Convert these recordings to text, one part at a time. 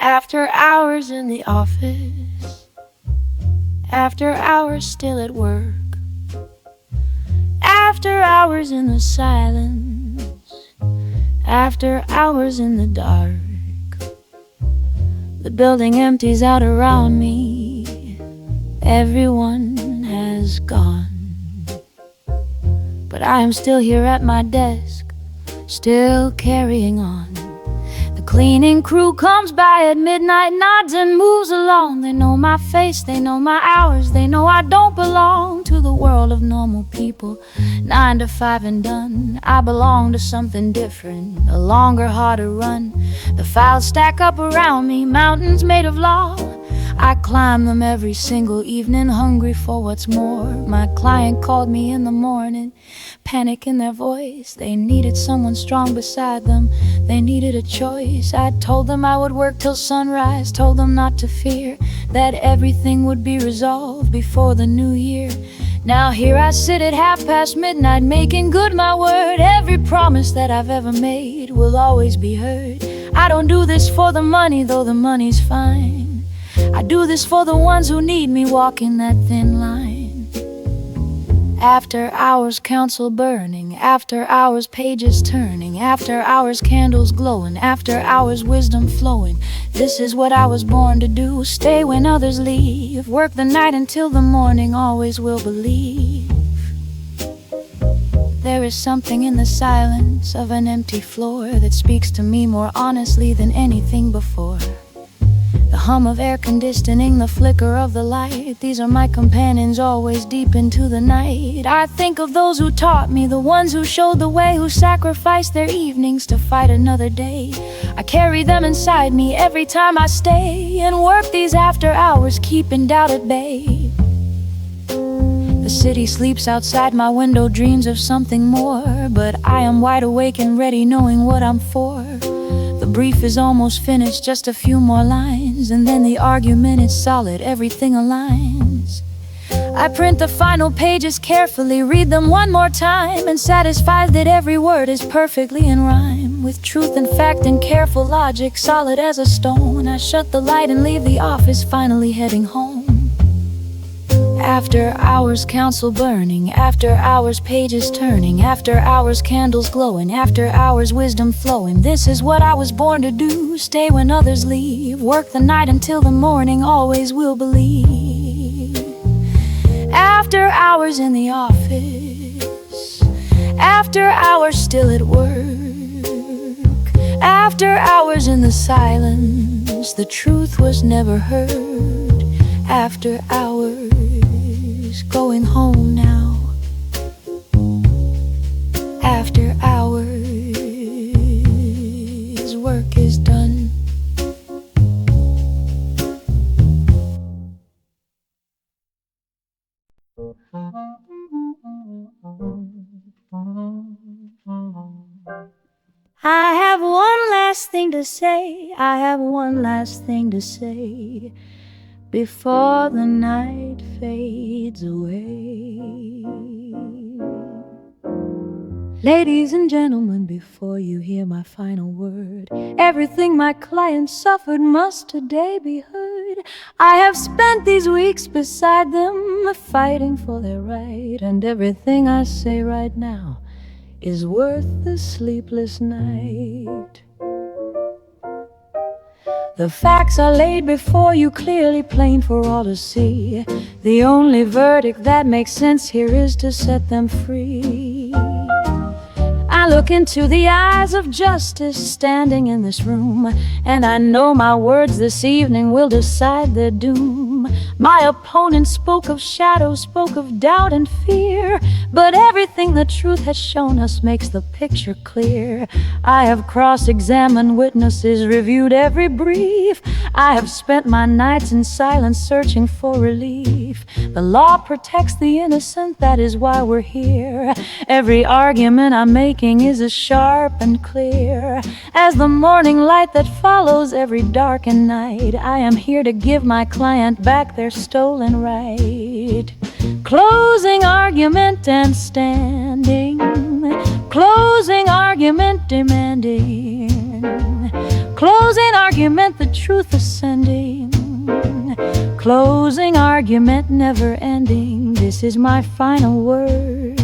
After hours in the office, after hours still at work, after hours in the silence, after hours in the dark, the building empties out around me. Everyone has gone, but I am still here at my desk, still carrying on. The cleaning crew comes by at midnight, nods and moves along. They know my face, they know my hours, they know I don't belong to the world of normal people. 9 to 5 and done. I belong to something different, a longer, harder run. The files stack up around me, mountains made of law. I climb them every single evening, hungry for what's more. My client called me in the morning, panic in their voice. They needed someone strong beside them, they needed a choice. I told them I would work till sunrise, told them not to fear, that everything would be resolved before the new year. Now here I sit at midnight, making good my word. Every promise that I've ever made will always be heard. I don't do this for the money, though the money's fine. I do this for the ones who need me walking that thin line. After hours counsel burning, after hours pages turning, after hours candles glowing, after hours wisdom flowing. This is what I was born to do, stay when others leave, work the night until the morning, always will believe. There is something in the silence of an empty floor that speaks to me more honestly than anything before. The hum of air conditioning, the flicker of the light, these are my companions always deep into the night. I think of those who taught me, the ones who showed the way, who sacrificed their evenings to fight another day. I carry them inside me every time I stay and work these after hours, keeping doubt at bay. The city sleeps outside my window, dreams of something more, but I am wide awake and ready, knowing what I'm for. The brief is almost finished, just a few more lines, and then the argument is solid, everything aligns. I print the final pages carefully, read them one more time, and satisfied that every word is perfectly in rhyme. With truth and fact and careful logic, solid as a stone, I shut the light and leave the office, finally heading home. After hours counsel burning, after hours pages turning, after hours candles glowing, after hours wisdom flowing. This is what I was born to do, stay when others leave, work the night until the morning, always will believe. After hours in the office, after hours still at work, after hours in the silence, the truth was never heard. After hours going home now, after hours work is done. I have one last thing to say, I have one last thing to say, before the night fades away. Ladies and gentlemen, before you hear my final word, everything my client suffered must today be heard. I have spent these weeks beside them, fighting for their right, and everything I say right now is worth the sleepless night. The facts are laid before you clearly, plain for all to see. The only verdict that makes sense here is to set them free. I look into the eyes of justice standing in this room, and I know my words this evening will decide their doom. My opponent spoke of shadows, spoke of doubt and fear, but everything the truth has shown us makes the picture clear. I have cross-examined witnesses, reviewed every brief. I have spent my nights in silence searching for relief. The law protects the innocent, that is why we're here. Every argument I'm making is as sharp and clear as the morning light that follows every darkened night. I am here to give my client back their stolen right. Closing argument and standing, closing argument demanding, Closing argument, the truth ascending. Closing argument, never ending. This is my final word.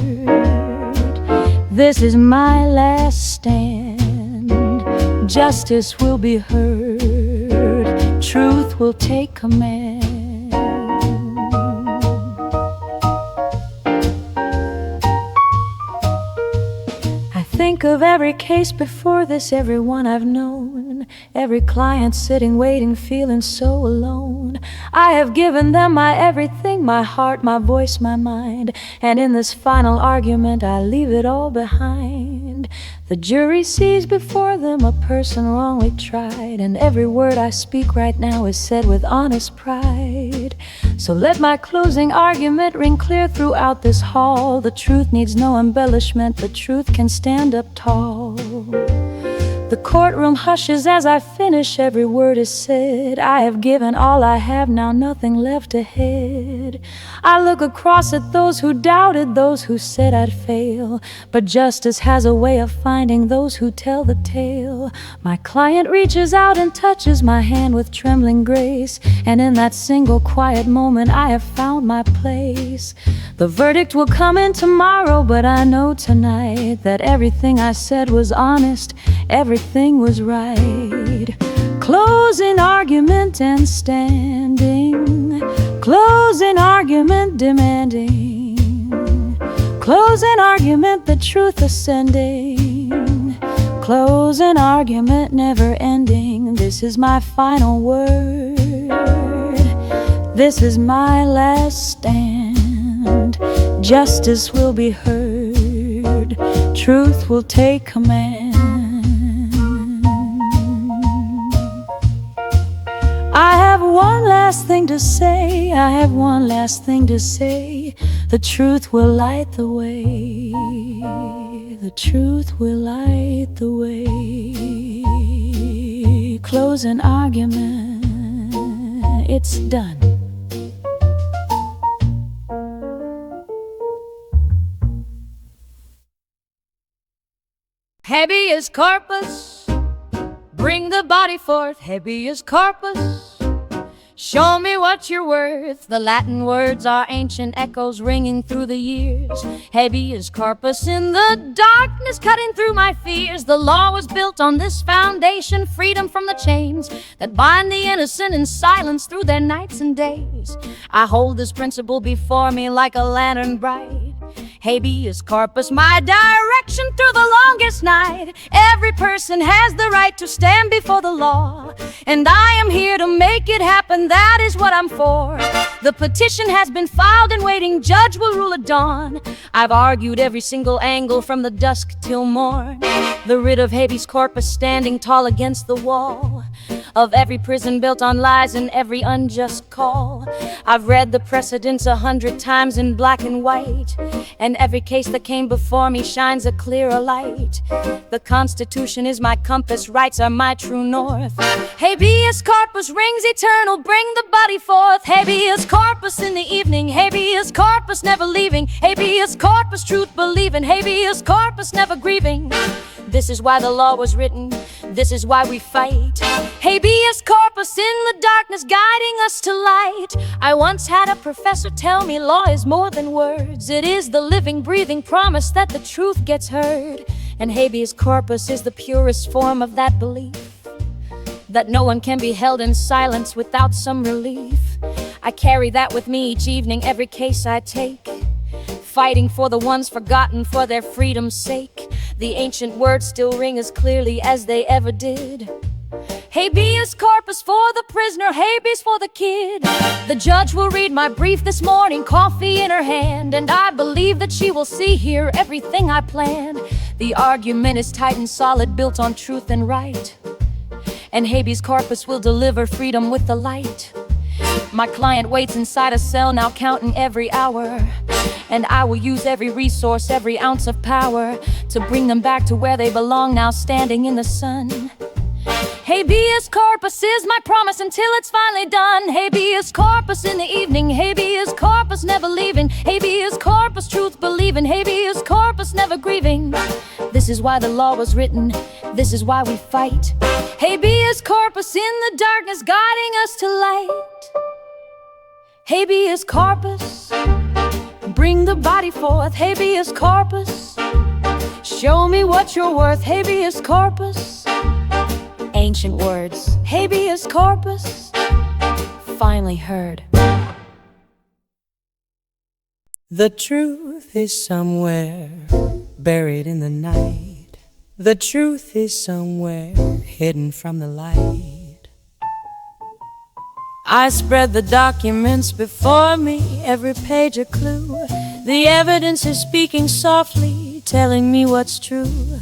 This is my last stand. Justice will be heard. Truth will take command. Think of every case before this, everyone I've known, every client sitting, waiting, feeling so alone. I have given them my everything, my heart, my voice, my mind, and in this final argument I leave it all behind. The jury sees before them a person wrongly tried, and every word I speak right now is said with honest pride. So let my closing argument ring clear throughout this hall. The truth needs no embellishment, the truth can stand up tall. The courtroom hushes as I finish, every word is said. I have given all I have, now nothing left ahead. I look across at those who doubted, those who said I'd fail, but justice has a way of finding those who tell the tale. My client reaches out and touches my hand with trembling grace, and in that single quiet moment I have found my place. The verdict will come in tomorrow, but I know tonight that everything I said was honest, everything was right. Closing argument and standing. Closing argument demanding. Closing argument, the truth ascending. Closing argument never ending. This is my final word. This is my last stand. Justice will be heard. Truth will take command. I have one last thing to say. I have one last thing to say. The truth will light the way. The truth will light the way. Close an argument. It's done. Habeas corpus, bring the body forth. Habeas corpus, show me what you're worth. The Latin words are ancient echoes ringing through the years. Habeas corpus in the darkness, cutting through my fears. The law was built on this foundation, freedom from the chains that bind the innocent in silence through their nights and days. I hold this principle before me like a lantern bright. Habeas corpus, my direction through the longest night. Every person has the right to stand before the law, and I am here to make it happen. That is what I'm for. The petition has been filed and waiting, judge will rule at dawn. I've argued every single angle from the dusk till morn. The writ of habeas corpus standing tall against the wall of every prison built on lies and every unjust call. I've read the precedents 100 times in black and white, and every case that came before me shines a clearer light. The Constitution is my compass, rights are my true north. Habeas corpus rings eternal, bring the body forth. Habeas corpus in the evening, habeas corpus never leaving. Habeas corpus truth believing, habeas corpus never grieving. This is why the law was written, this is why we fight. Habeas corpus in the darkness, guiding us to light. I once had a professor tell me law is more than words. It is the living, breathing promise that the truth gets heard. And habeas corpus is the purest form of that belief, that no one can be held in silence without some relief. I carry that with me each evening, every case I take, fighting for the ones forgotten for their freedom's sake. The ancient words still ring as clearly as they ever did. Habeas corpus for the prisoner, habeas for the kid. The judge will read my brief this morning, coffee in her hand, and I believe that she will see here everything I planned. The argument is tight and solid, built on truth and right, and habeas corpus will deliver freedom with the light. My client waits inside a cell now, counting every hour, and I will use every resource, every ounce of power to bring them back to where they belong now, standing in the sun. Habeas corpus is my promise until it's finally done. Habeas corpus in the evening, habeas corpus never leaving, habeas corpus truth believing, habeas corpus never grieving. This is why the law was written, this is why we fight. Habeas corpus in the darkness guiding us to light. Habeas corpus, bring the body forth. Habeas corpus, show me what you're worth. Habeas corpus, ancient words. Habeas corpus, finally heard. The truth is somewhere buried in the night. The truth is somewhere hidden from the light. I spread the documents before me, every page a clue. The evidence is speaking softly, telling me what's true.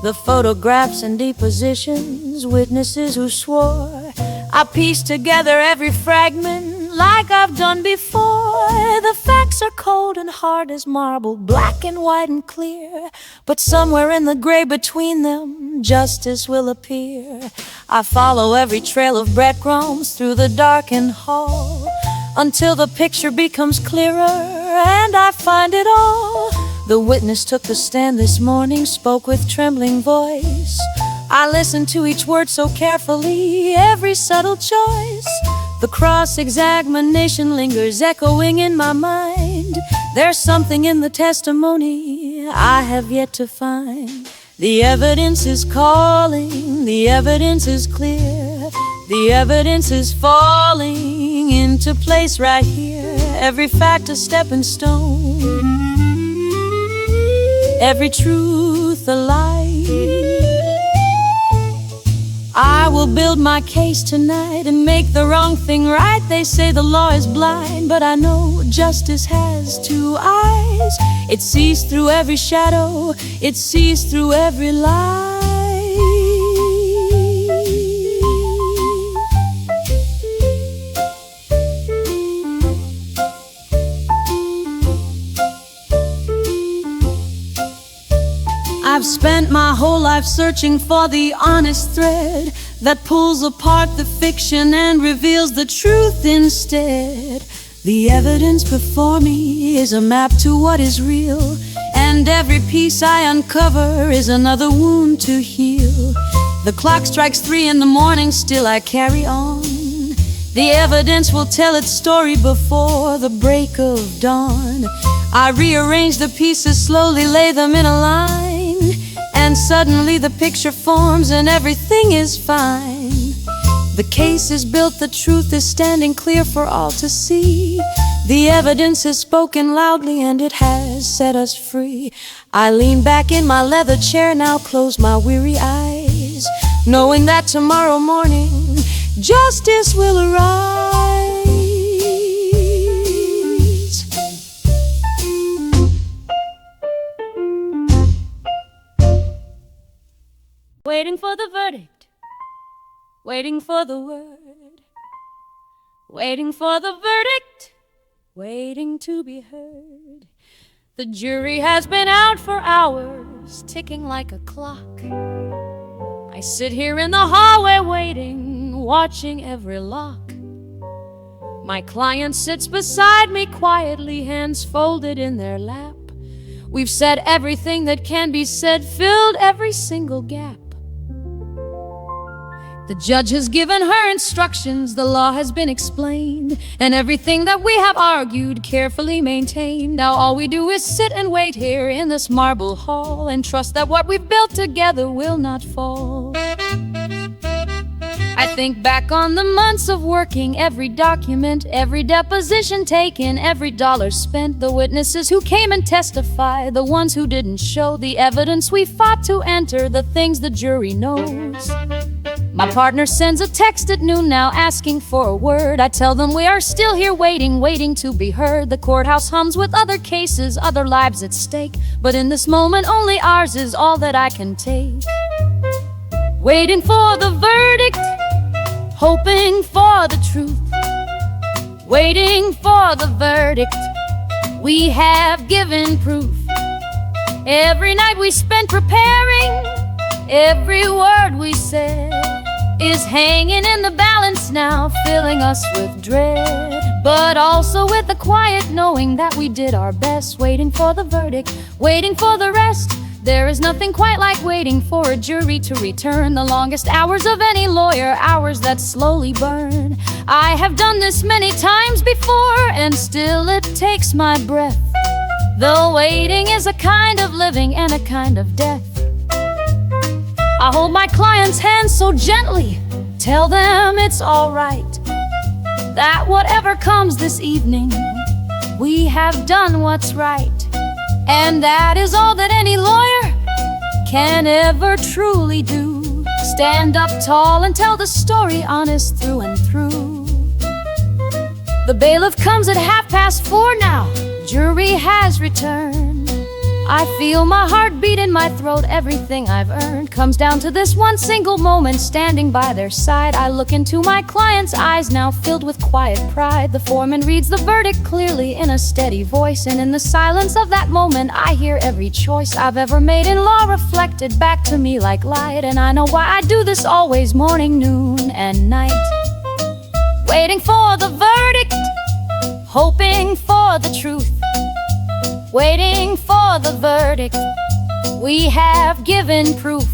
The photographs and depositions, witnesses who swore. I piece together every fragment like I've done before. The facts are cold and hard as marble, black and white and clear. But somewhere in the gray between them, justice will appear. I follow every trail of breadcrumbs through the darkened hall, until the picture becomes clearer and I find it all. The witness took the stand this morning, spoke with trembling voice. I listened to each word so carefully, every subtle choice. The cross-examination lingers echoing in my mind. There's something in the testimony I have yet to find. The evidence is calling, the evidence is clear. The evidence is falling into place right here. Every fact a stepping stone, every truth a light. I will build my case tonight and make the wrong thing right. They say the law is blind, but I know justice has two eyes. It sees through every shadow, it sees through every lie. I've spent my whole life searching for the honest thread that pulls apart the fiction and reveals the truth instead. The evidence before me is a map to what is real, and every piece I uncover is another wound to heal. The clock strikes 3 in the morning, still I carry on. The evidence will tell its story before the break of dawn. I rearrange the pieces, slowly lay them in a line, and suddenly the picture forms and everything is fine. The case is built, the truth is standing clear for all to see. The evidence has spoken loudly and it has set us free. I lean back in my leather chair now, close my weary eyes, knowing that tomorrow morning justice will arise. Waiting for the verdict, waiting for the word, waiting for the verdict, waiting to be heard. The jury has been out for hours, ticking like a clock. I sit here in the hallway waiting, watching every lock. My client sits beside me quietly, hands folded in their lap. We've said everything that can be said, filled every single gap. The judge has given her instructions, the law has been explained, and everything that we have argued carefully maintained. Now all we do is sit and wait here in this marble hall, and trust that what we've built together will not fall. I think back on the months of working, every document, every deposition taken, every dollar spent, the witnesses who came and testified, the ones who didn't show, the evidence we fought to enter, the things the jury knows. My partner sends a text at noon now asking for a word. I tell them we are still here waiting to be heard. The courthouse hums with other cases, other lives at stake, but in this moment only ours is all that I can take. Waiting for the verdict, hoping for the truth, waiting for the verdict, we have given proof. Every night we spent preparing, every word we said, is hanging in the balance now, filling us with dread, but also with the quiet knowing that we did our best, waiting for the verdict, waiting for the rest. There is nothing quite like waiting for a jury to return, the longest hours of any lawyer, hours that slowly burn. I have done this many times before, and still it takes my breath. The waiting is a kind of living and a kind of death. I hold my client's hand so gently, tell them it's all right, that whatever comes this evening, we have done what's right. And that is all that any lawyer can ever truly do. Stand up tall and tell the story honest through and through. The bailiff comes at 4:30 now, jury has returned. I feel my heart beat in my throat, everything I've earned comes down to this one single moment, standing by their side. I look into my client's eyes now filled with quiet pride. The foreman reads the verdict clearly in a steady voice, and in the silence of that moment I hear every choice I've ever made in law reflected back to me like light. And I know why I do this always, morning, noon, and night. Waiting for the verdict, hoping for the truth. Waiting for the verdict, we have given proof.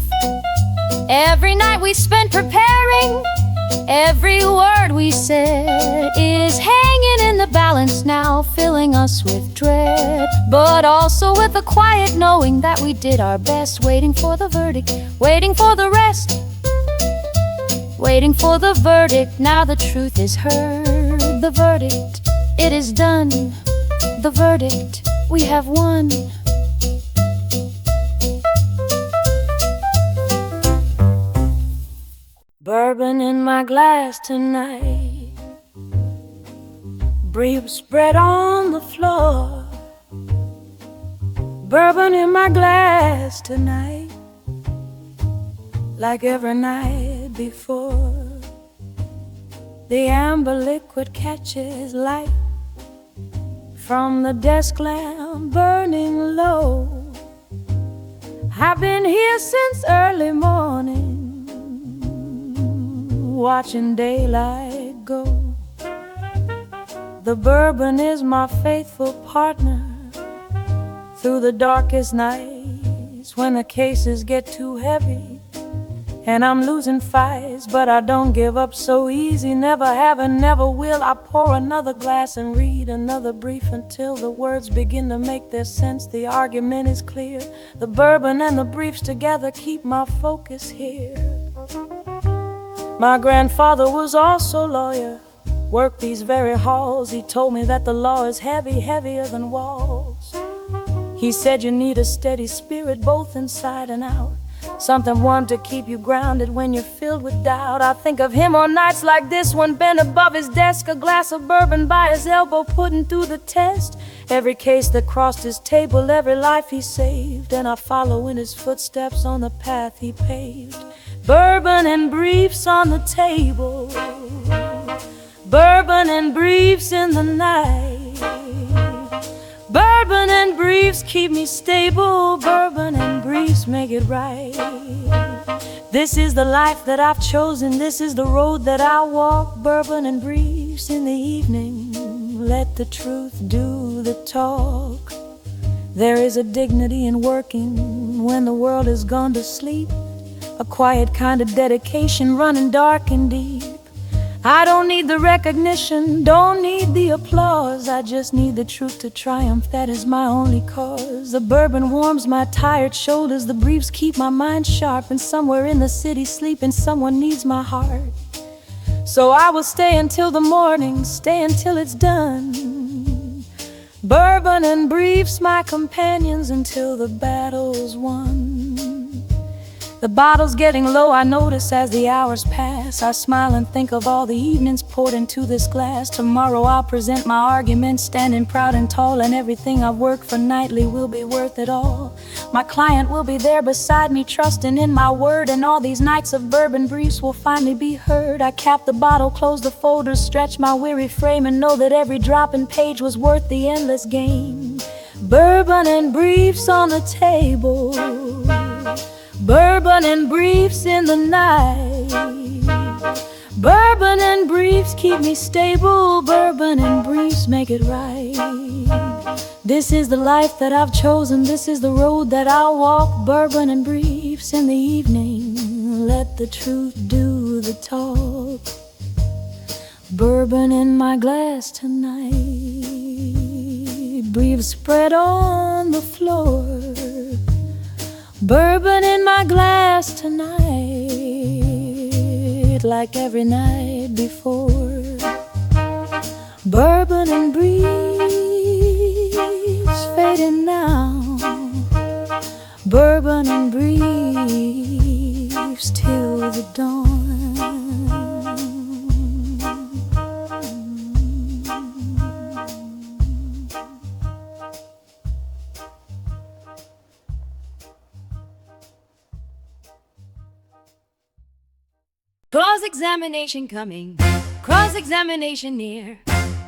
Every night we spent preparing, every word we said is hanging in the balance now, filling us with dread, but also with a quiet knowing that we did our best. Waiting for the verdict, waiting for the rest. Waiting for the verdict, now the truth is heard. The verdict, it is done. The verdict, we have won. Bourbon in my glass tonight, brief spread on the floor. Bourbon in my glass tonight, like every night before. The amber liquid catches light from the desk lamp burning low. I've been here since early morning, watching daylight go. The bourbon is my faithful partner through the darkest nights, when the cases get too heavy and I'm losing fights. But I don't give up so easy, never have and never will. I pour another glass and read another brief until the words begin to make their sense. The argument is clear, the bourbon and the briefs together keep my focus here. My grandfather was also a lawyer, worked these very halls. He told me that the law is heavy, heavier than walls. He said you need a steady spirit both inside and out, something warm to keep you grounded when you're filled with doubt. I think of him on nights like this one, bent above his desk, a glass of bourbon by his elbow, putting through the test. Every case that crossed his table, every life he saved, and I follow in his footsteps on the path he paved. Bourbon and briefs on the table, bourbon and briefs in the night. Bourbon and briefs keep me stable, bourbon and briefs make it right. This is the life that I've chosen, this is the road that I walk. Bourbon and briefs in the evening, let the truth do the talk. There is a dignity in working when the world has gone to sleep, a quiet kind of dedication running dark and deep. I don't need the recognition, don't need the applause, I just need the truth to triumph, that is my only cause. The bourbon warms my tired shoulders, the briefs keep my mind sharp, and somewhere in the city sleeping someone needs my heart. So I will stay until the morning, stay until it's done. Bourbon and briefs my companions until the battle's won. The bottle's getting low, I notice as the hours pass. I smile and think of all the evenings poured into this glass. Tomorrow I'll present my argument, standing proud and tall, and everything I've worked for nightly will be worth it all. My client will be there beside me, trusting in my word, and all these nights of bourbon briefs will finally be heard. I cap the bottle, close the folders, stretch my weary frame, and know that every drop and page was worth the endless game. Bourbon and briefs on the table, bourbon and briefs in the night. Bourbon and briefs keep me stable. Bourbon and briefs make it right. This is the life that I've chosen. This is the road that I'll walk. Bourbon and briefs in the evening. Let the truth do the talk. Bourbon in my glass tonight. Briefs spread on the floor. Bourbon in my glass tonight, like every night before. Bourbon and breeze fading now. Bourbon and briefs till the dawn. Cross-examination coming, cross-examination near,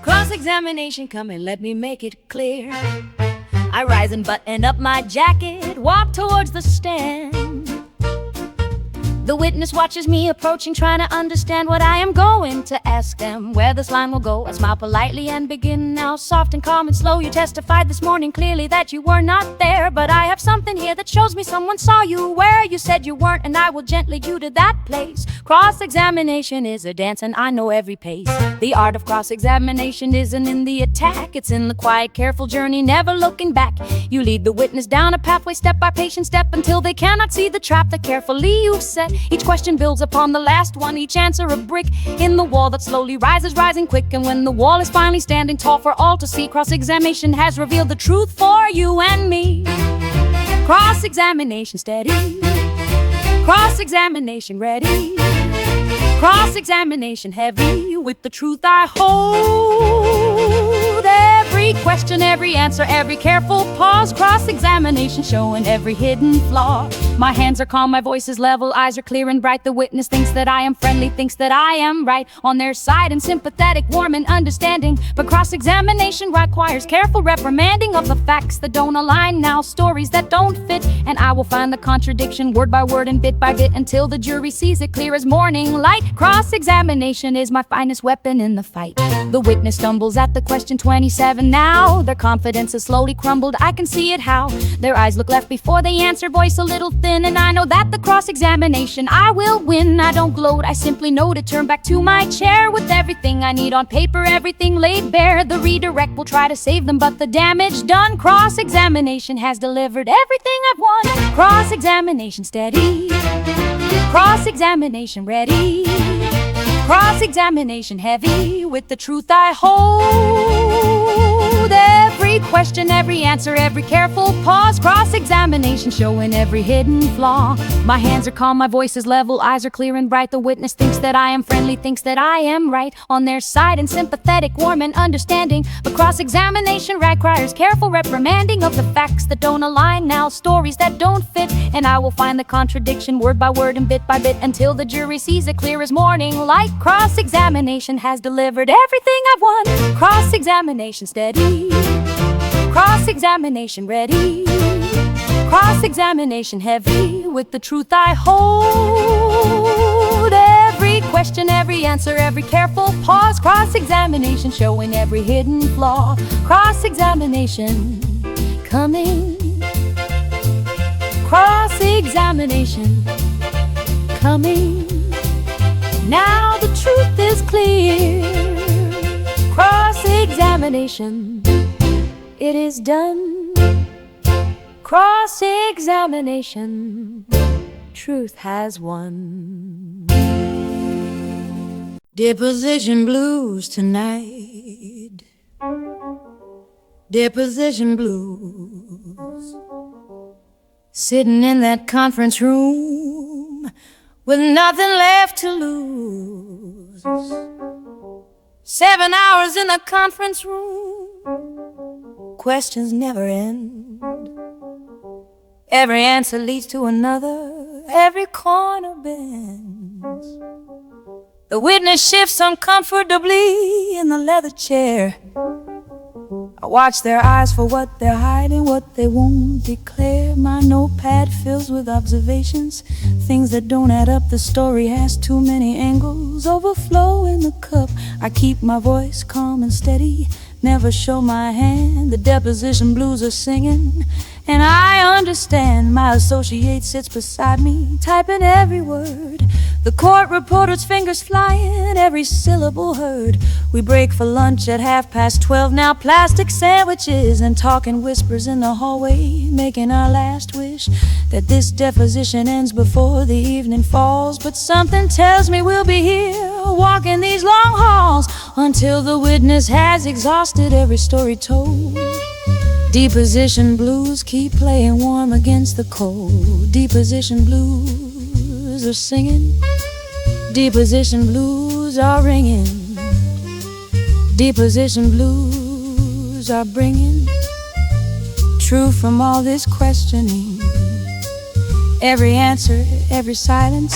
cross-examination coming, let me make it clear. I rise and button up my jacket, walk towards the stand. The witness watches me approaching, trying to understand what I am going to ask them, where this line will go. I smile politely and begin now, soft and calm and slow. You testified this morning clearly that you were not there, but I have something here that shows me someone saw you where you said you weren't, and I will gently lead you to that place. Cross-examination is a dance and I know every pace. The art of cross-examination isn't in the attack, it's in the quiet, careful journey, never looking back. You lead the witness down a pathway, step by patient step, until they cannot see the trap that carefully you've set. Each question builds upon the last one, each answer a brick in the wall that slowly rises, rising quick. And when the wall is finally standing tall for all to see, cross-examination has revealed the truth for you and me. Cross-examination steady, cross-examination ready, cross-examination heavy, with the truth I hold. Every question, every answer, every careful pause, cross-examination showing every hidden flaw. My hands are calm, my voice is level, eyes are clear and bright. The witness thinks that I am friendly, thinks that I am right, on their side and sympathetic, warm and understanding. But cross-examination requires careful reprimanding of the facts that don't align, now stories that don't fit. And I will find the contradiction word by word and bit by bit, until the jury sees it clear as morning light. Cross-examination is my finest weapon in the fight. The witness stumbles at the question 27 now. Their confidence has slowly crumbled, I can see it how. Their eyes look left before they answer, voice a little thin, and I know that the cross-examination I will win. I don't gloat, I simply know to turn back to my chair with everything I need on paper, everything laid bare. The redirect will try to save them, but the damage done. Cross-examination has delivered everything I've won. Cross-examination steady, cross-examination ready, cross-examination heavy, with the truth I hold. Every question, every answer, every careful pause, cross-examination showing every hidden flaw. My hands are calm, my voice is level, eyes are clear and bright. The witness thinks that I am friendly, thinks that I am right, on their side and sympathetic, warm and understanding. But cross-examination requires careful reprimanding of the facts that don't align, now stories that don't fit. And I will find the contradiction word by word and bit by bit, until the jury sees it clear as morning light. Cross-examination has delivered everything I've won. Cross-examination steady, cross-examination ready, cross-examination heavy, with the truth I hold. Every question, every answer, every careful pause, cross-examination showing every hidden flaw. Cross-examination coming, cross-examination coming. Now the truth is clear. Cross-examination, it is done. Cross-examination, truth has won. Deposition blues tonight, deposition blues. Sitting in that conference room with nothing left to lose. 7 hours in the conference room, questions never end. Every answer leads to another, every corner bends. The witness shifts uncomfortably in the leather chair. I watch their eyes for what they're hiding, what they won't declare. My notepad fills with observations, things that don't add up. The story has too many angles, overflow in the cup. I keep my voice calm and steady, never show my hand. The deposition blues are singing, and I understand. My associate sits beside me, typing every word. The court reporter's fingers flying, every syllable heard. We break for lunch at 12:30. Now plastic sandwiches and talking whispers in the hallway, making our last wish that this deposition ends before the evening falls. But something tells me we'll be here, walking these long halls, until the witness has exhausted every story told. Deposition blues keep playing warm against the cold. Deposition blues are singing, deposition blues are ringing, deposition blues are bringing truth from all this questioning. Every answer, every silence,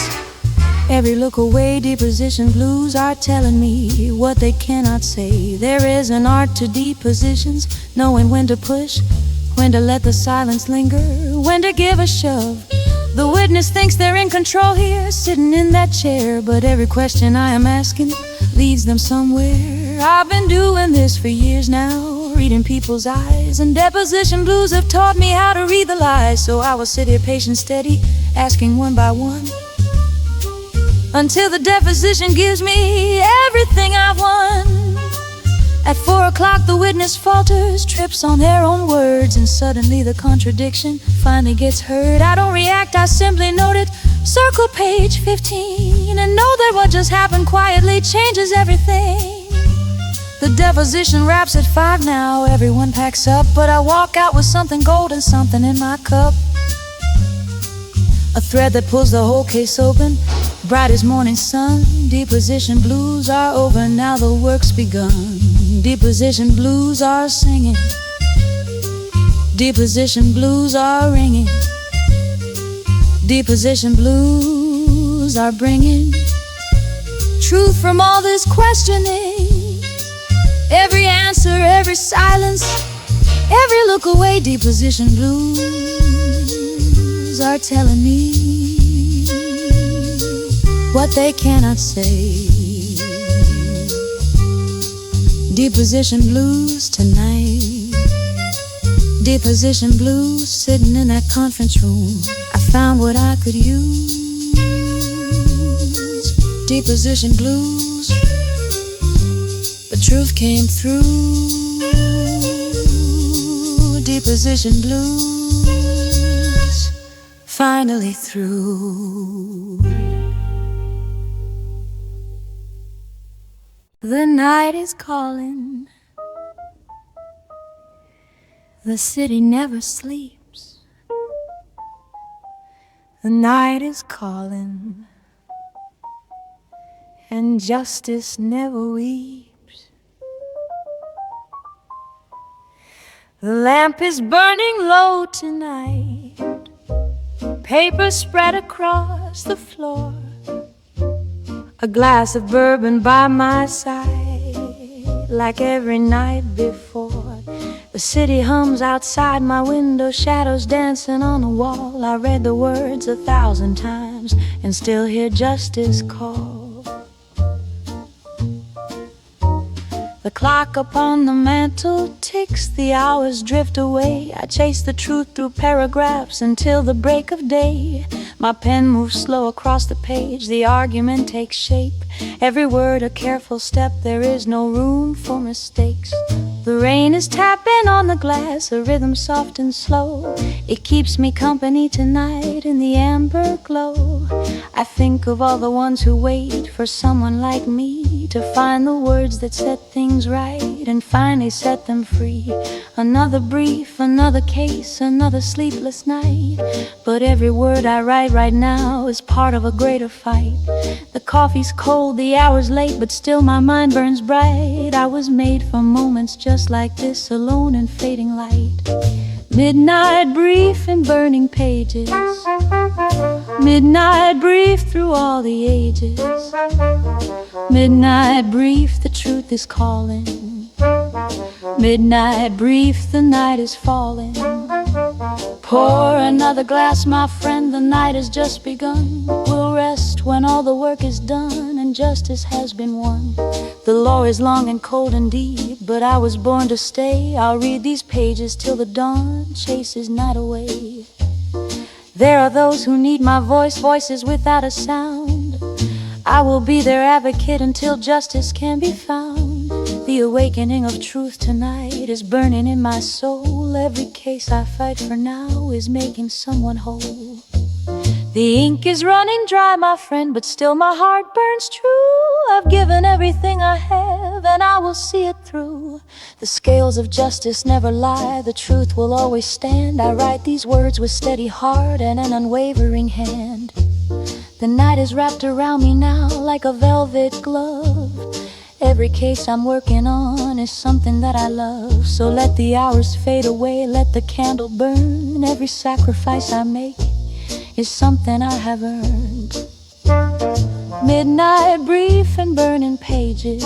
every look away. Deposition blues are telling me what they cannot say. There is an art to depositions, knowing when to push, when to let the silence linger, when to give a shove. The witness thinks they're in control here, sitting in that chair, but every question I am asking leads them somewhere. I've been doing this for years now, reading people's eyes, and deposition blues have taught me how to read the lies. So I will sit here patient, steady, asking one by one, until the deposition gives me everything I've won. At 4 o'clock the witness falters, trips on their own words, and suddenly the contradiction finally gets heard. I don't react, I simply note it, circle page 15, and know that what just happened quietly changes everything. The deposition wraps at 5 now, everyone packs up, but I walk out with something golden, something in my cup. A thread that pulls the whole case open, bright as morning sun. Deposition blues are over, now the work's begun. Deposition blues are singing, deposition blues are ringing, deposition blues are bringing truth from all this questioning. Every answer, every silence, every look away. Deposition blues are telling me what they cannot say. Deposition blues tonight, deposition blues sitting in that conference room. I found what I could use. Deposition blues, the truth came through. Deposition blues, finally through. The night is calling, the city never sleeps. The night is calling, and justice never weeps. The lamp is burning low tonight, paper spread across the floor, a glass of bourbon by my side, like every night before. The city hums outside my window, shadows dancing on the wall. I read the words 1,000 times and still hear justice call. The clock upon the mantle ticks, the hours drift away. I chase the truth through paragraphs until the break of day. My pen moves slow across the page, the argument takes shape. Every word a careful step, there is no room for mistakes. The rain is tapping on the glass, a rhythm soft and slow. It keeps me company tonight in the amber glow. I think of all the ones who wait for someone like me to find the words that set things right and finally set them free. Another brief, another case, another sleepless night. But every word I write right now is part of a greater fight. The coffee's cold, the hour's late, but still my mind burns bright. I was made for moments just like this, alone in fading light. Midnight brief in burning pages, midnight brief through all the ages. Midnight brief, the truth is calling. Midnight brief, the night is falling. Pour another glass, my friend, the night has just begun. We'll rest when all the work is done and justice has been won. The law is long and cold and deep, but I was born to stay. I'll read these pages till the dawn chases night away. There are those who need my voice, voices without a sound. I will be their advocate until justice can be found. The awakening of truth tonight is burning in my soul. Every case I fight for now is making someone whole. The ink is running dry, my friend, but still my heart burns true. I've given everything I have, and I will see it through. The scales of justice never lie, the truth will always stand. I write these words with steady heart and an unwavering hand. The night is wrapped around me now like a velvet glove. Every case I'm working on is something that I love. So let the hours fade away, let the candle burn. Every sacrifice I make is something I have earned. Midnight brief and burning pages.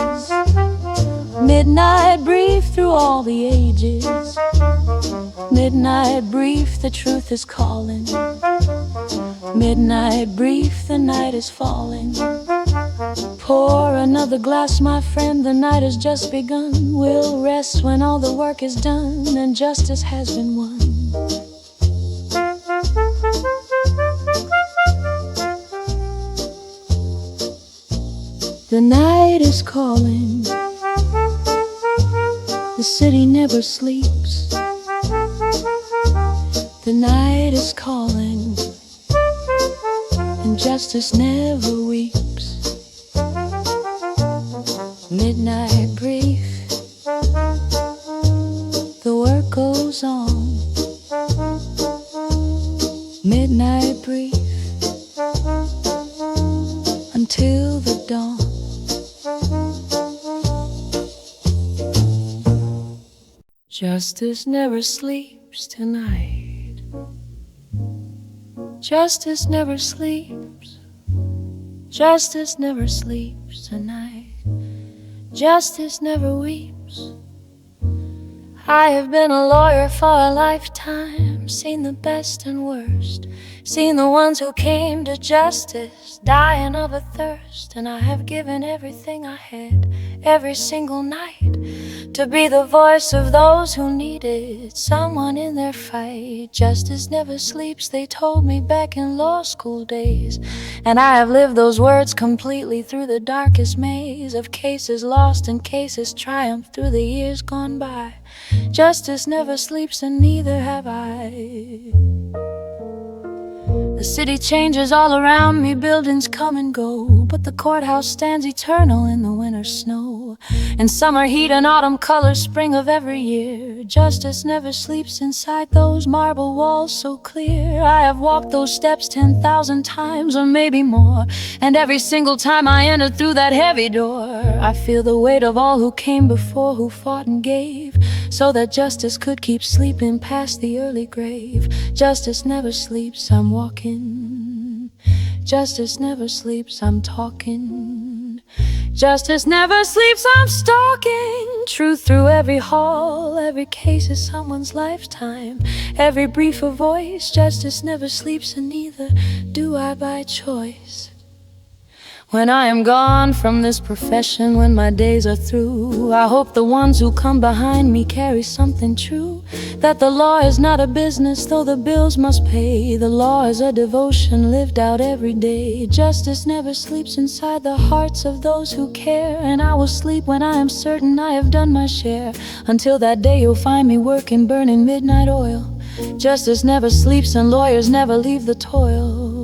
Midnight brief through all the ages. Midnight brief, the truth is calling. Midnight brief, the night is falling. Pour another glass, my friend, the night has just begun. We'll rest when all the work is done and justice has been won. The night is calling. The city never sleeps. The night is calling, and justice never weeps. Midnight brief, the work goes on. Midnight brief, until the dawn. Justice never sleeps tonight. Justice never sleeps. Justice never sleeps tonight. Justice never weeps. I have been a lawyer for a lifetime, seen the best and worst, seen the ones who came to justice dying of a thirst. And I have given everything I had, every single night, to be the voice of those who needed someone in their fight. Justice never sleeps, they told me back in law school days, and I have lived those words completely through the darkest maze of cases lost and cases triumphed through the years gone by. Justice never sleeps, and neither have I. The city changes all around me, buildings come and go, but the courthouse stands eternal in the winter snow. In summer heat and autumn colors, spring of every year, justice never sleeps inside those marble walls so clear. I have walked those steps 10,000 times or maybe more, and every single time I enter through that heavy door, I feel the weight of all who came before, who fought and gave, so that justice could keep sleeping past the early grave. Justice never sleeps, I'm walking. Justice never sleeps, I'm talking. Justice never sleeps, I'm stalking. Truth through every hall, every case is someone's lifetime, every brief a voice. Justice never sleeps, and neither do I by choice. When I am gone from this profession, when my days are through, I hope the ones who come behind me carry something true, that the law is not a business, though the bills must pay. The law is a devotion lived out every day. Justice never sleeps inside the hearts of those who care, and I will sleep when I am certain I have done my share. Until that day you'll find me working, burning midnight oil. Justice never sleeps, and lawyers never leave the toil.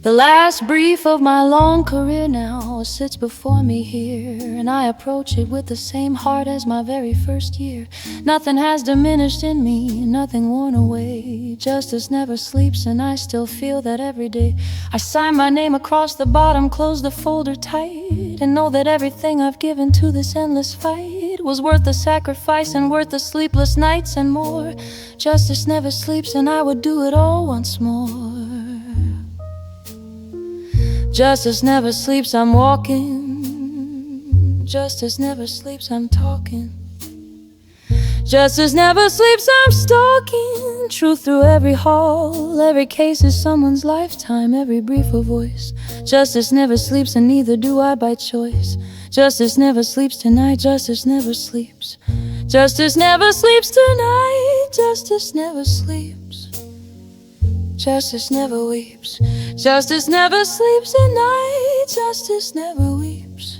The last brief of my long career now sits before me here, and I approach it with the same heart as my very first year. Nothing has diminished in me, nothing worn away. Justice never sleeps, and I still feel that every day. I sign my name across the bottom, close the folder tight, and know that everything I've given to this endless fight was worth the sacrifice and worth the sleepless nights and more. Justice never sleeps, and I would do it all once more. Justice never sleeps, I'm walking. Justice never sleeps, I'm talking. Justice never sleeps, I'm stalking truth through every hall. Every case is someone's lifetime, every brief a voice. Justice never sleeps, and neither do I by choice. Justice never sleeps tonight, justice never sleeps. Justice never sleeps tonight, justice never sleeps. Justice never weeps. Justice never sleeps at night, justice never weeps.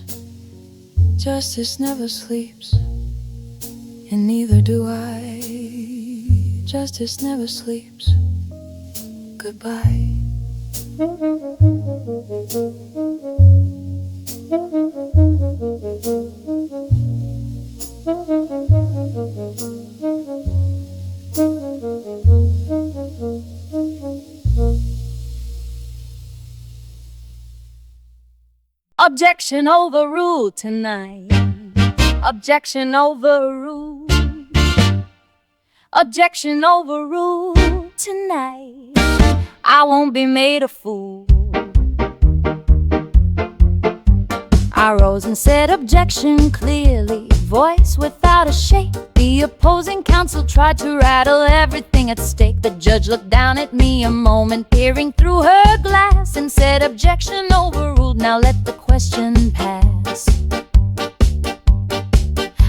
Justice never sleeps, and neither do I. Justice never sleeps. Goodbye. Objection overruled tonight. Objection overruled. Objection overruled tonight. I won't be made a fool. I rose and said objection clearly, voice without a shake. The opposing counsel tried to rattle everything at stake. The judge looked down at me a moment, peering through her glass, and said objection overruled, now let the question pass.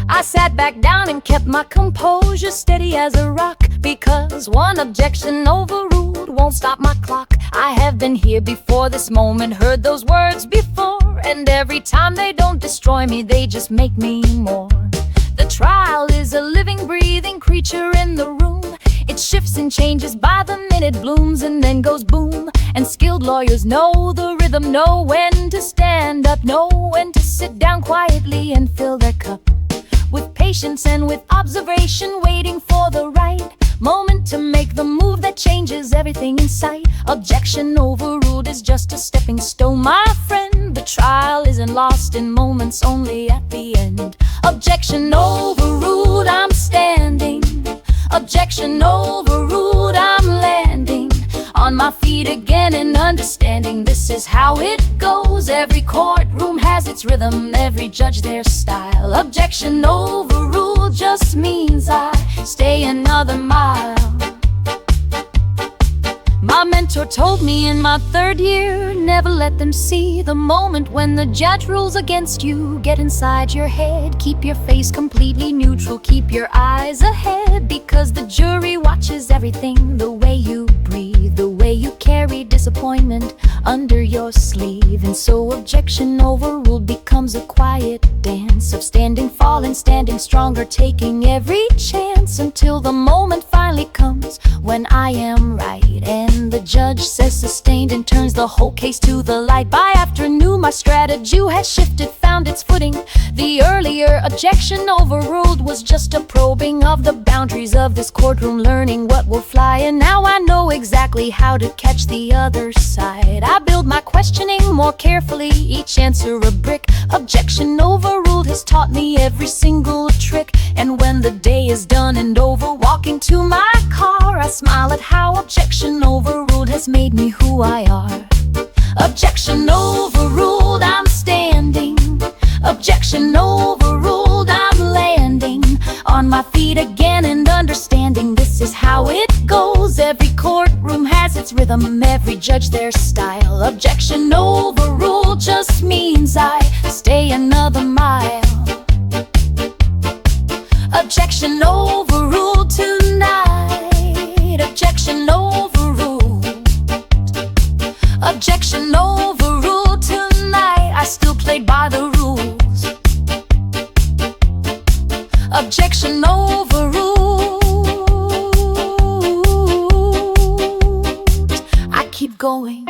I sat back down and kept my composure steady as a rock, because one objection overruled won't stop my clock. I have been here before this moment, heard those words before, and every time they don't destroy me, they just make me more. The trial is a living, breathing creature in the room. It shifts and changes by the minute, blooms and then goes boom. And skilled lawyers know the rhythm, know when to stand up, know when to sit down quietly and fill their cup. With patience and with observation, waiting for the right moment to make the move that changes everything in sight. Objection overruled is just a stepping stone, my friend. The trial isn't lost in moments, only at the end. Objection overruled, I'm standing. Objection overruled, I'm landing on my feet again and understanding this is how it goes. Every courtroom has its rhythm, every judge their style. Objection overruled just means I stay another mile. My mentor told me in my third year, never let them see the moment when the judge rules against you. Get inside your head, keep your face completely neutral, keep your eyes ahead, because the jury watches everything, the way you breathe, the way you carry disappointment under your sleeve. And so objection overruled becomes a quiet dance of standing, falling, standing stronger, taking every chance until the moment finally comes when I am right and the judge says sustained and turns the whole case to the light. By afternoon my strategy has shifted, found its footing. The earlier objection overruled was just a probing of the boundaries of this courtroom, learning what will fly, and now I know exactly how to catch the other side. I build my questioning more carefully, each answer a brick. Objection overruled has taught me every single trick, and when the day is done and over, walking to my car, I smile at how objection overruled has made me who I are. Objection overruled, I'm standing. Objection overruled, I'm landing on my feet again and understanding this is how it goes. Every courtroom has its rhythm, every judge their style. Objection overruled just means I stay another mile. Objection overruled tonight. Objection overruled. Objection overruled tonight. I still played by the rules. Objection overruled. I keep going.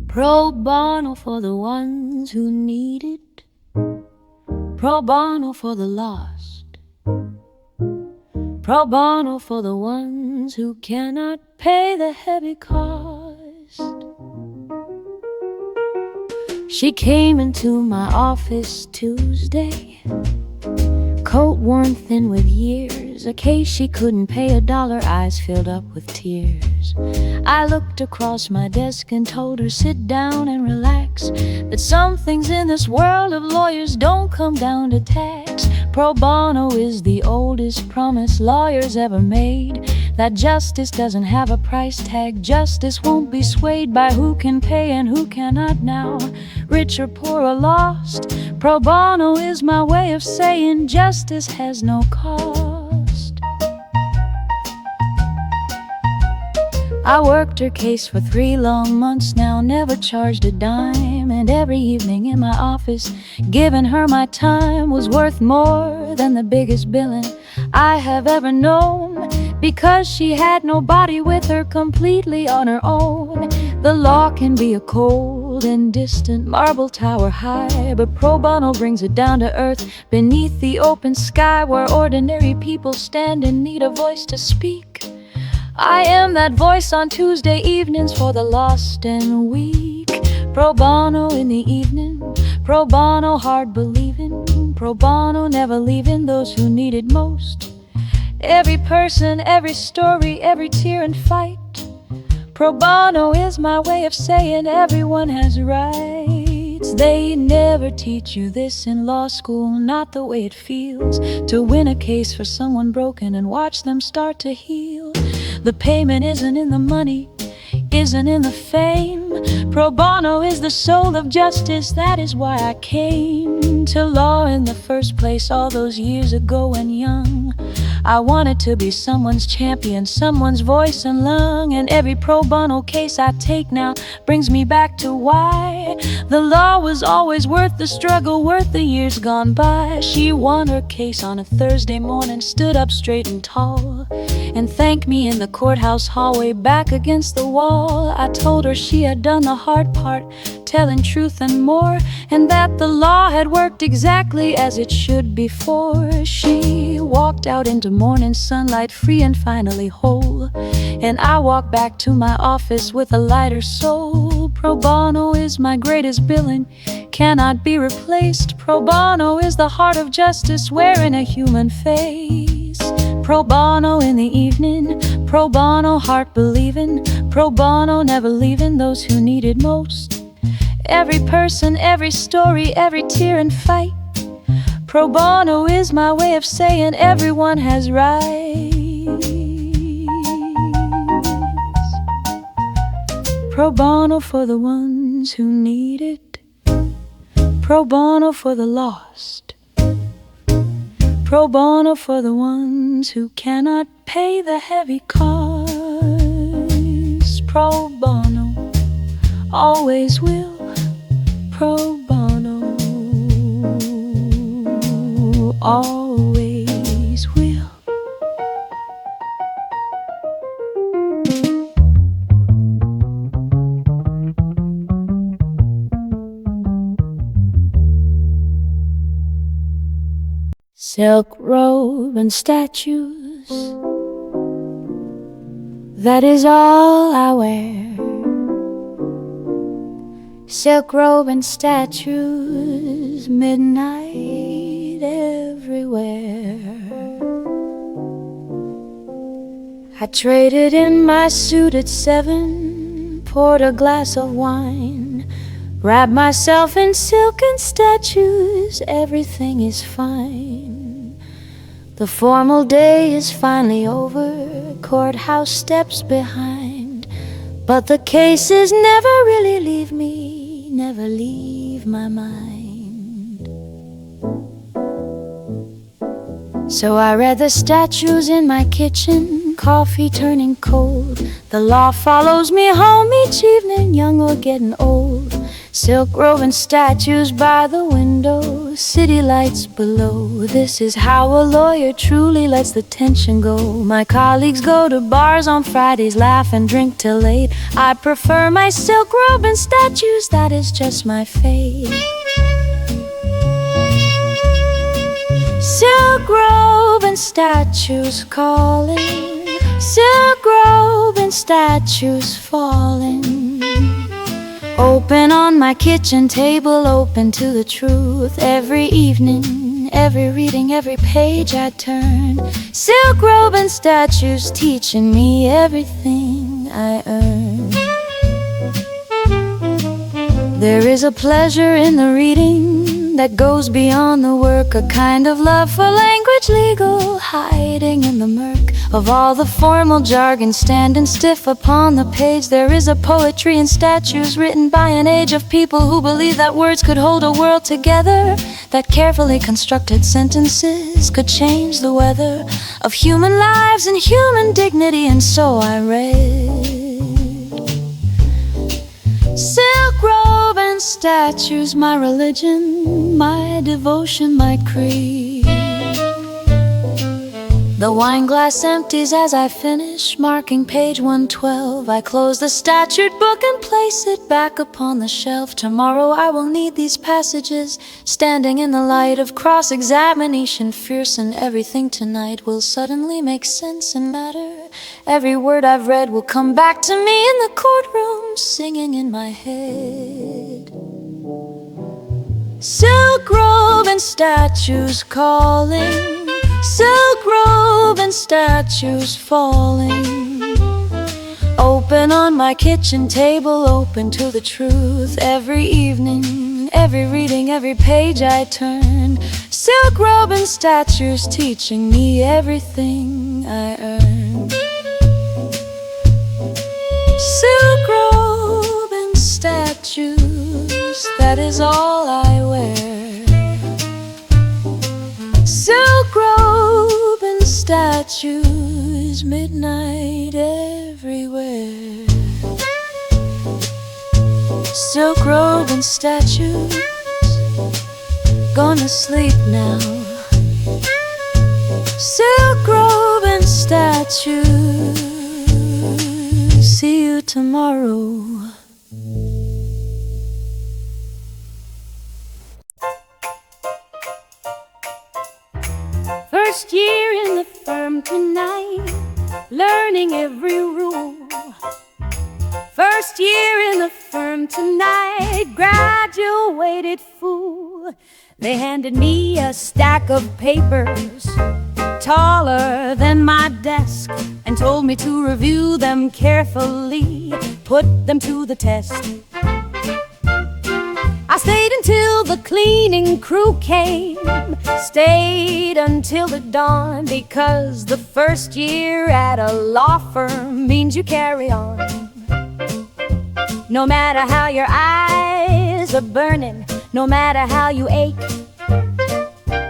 Pro bono for the ones who need it. Pro bono for the lost. Pro bono for the ones who cannot pay the heavy cost. She came into my office Tuesday, coat worn thin with years, years, a case she couldn't pay $1, eyes filled up with tears. I looked across my desk and told her, sit down and relax, that some things in this world of lawyers don't come down to tax. Pro bono is the oldest promise lawyers ever made, that justice doesn't have a price tag. Justice won't be swayed by who can pay and who cannot now, rich or poor or lost. Pro bono is my way of saying justice has no cost. I worked her case for 3 long months now, never charged a dime, and every evening in my office, giving her my time was worth more than the biggest billing I have ever known, because she had nobody with her, completely on her own. The law can be a cold and distant marble tower high, but pro bono brings it down to earth beneath the open sky, where ordinary people stand in need a voice to speak. I am that voice on Tuesday evenings for the lost and weak. Pro bono in the evening, pro bono hard believing, pro bono never leaving those who need it most. Every person, every story, every tear and fight. Pro bono is my way of saying everyone has rights. They never teach you this in law school, not the way it feels to win a case for someone broken and watch them start to heal. The payment isn't in the money, isn't in the fame. Pro bono is the soul of justice, that is why I came to law in the first place all those years ago when young. I wanted to be someone's champion, someone's voice and lung, and every pro bono case I take now brings me back to why the law was always worth the struggle, worth the years gone by. She won her case on a Thursday morning, stood up straight and tall, and thanked me in the courthouse hallway back against the wall. I told her she had done the hard part, telling truth and more, and that the law had worked exactly as it should before. She walked out into morning sunlight, free and finally whole, and I walked back to my office with a lighter soul. Pro bono is my greatest billing, cannot be replaced. Pro bono is the heart of justice wearing a human face. Pro bono in the evening, pro bono heart believing, pro bono never leaving those who need it most. Every person, every story, every tear and fight. Pro bono is my way of saying everyone has rights. Pro bono for the ones who need it, pro bono for the lost, pro bono for the ones who cannot pay the heavy cost. Pro bono always will, pro bono always will. Silk robe and statues, that is all I wear. Silk robe and statues, midnight everywhere. I traded in my suit at 7, poured a glass of wine, wrapped myself in silk and statues, everything is fine. The formal day is finally over, courthouse steps behind, but the cases never really leave me, never leave my mind. So I read the statues in my kitchen, coffee turning cold. The law follows me home each evening, young or getting old. Silk robe and statues by the window, city lights below. This is how a lawyer truly lets the tension go. My colleagues go to bars on Fridays, laugh and drink till late. I prefer my silk robe and statues, that is just my fate. Silk robe and statues calling, silk robe and statues falling. Open on my kitchen table, open to the truth. Every evening, every reading, every page I turn. Silk robe and statues teaching me everything I earn. There is a pleasure in the reading that goes beyond the work, a kind of love for language legal, hiding in the murk of all the formal jargon, standing stiff upon the page. There is a poetry in statues written by an age of people who believe that words could hold a world together, that carefully constructed sentences could change the weather of human lives and human dignity. And so I read silk robe and statues, my religion, my devotion, my creed. The wine glass empties as I finish, marking page 112. I close the statued book and place it back upon the shelf. Tomorrow I will need these passages, standing in the light of cross-examination, fierce, and everything tonight will suddenly make sense and matter. Every word I've read will come back to me in the courtroom, singing in my head. Silk robe and statues calling, silk robe and statues falling. Open on my kitchen table, open to the truth. Every evening, every reading, every page I turn. Silk robe and statues teaching me everything I earn. Silk robe and statues, that is all I wear. Silk robe and statues, midnight everywhere. Silk robe and statues, gonna sleep now. Silk robe and statues, see you tomorrow. First year in the firm tonight, learning every rule. First year in the firm tonight, graduated fool. They handed me a stack of papers taller than my desk and told me to review them carefully, put them to the test. I stayed until the cleaning crew came, stayed until the dawn, because the first year at a law firm means you carry on. No matter how your eyes are burning, no matter how you ache,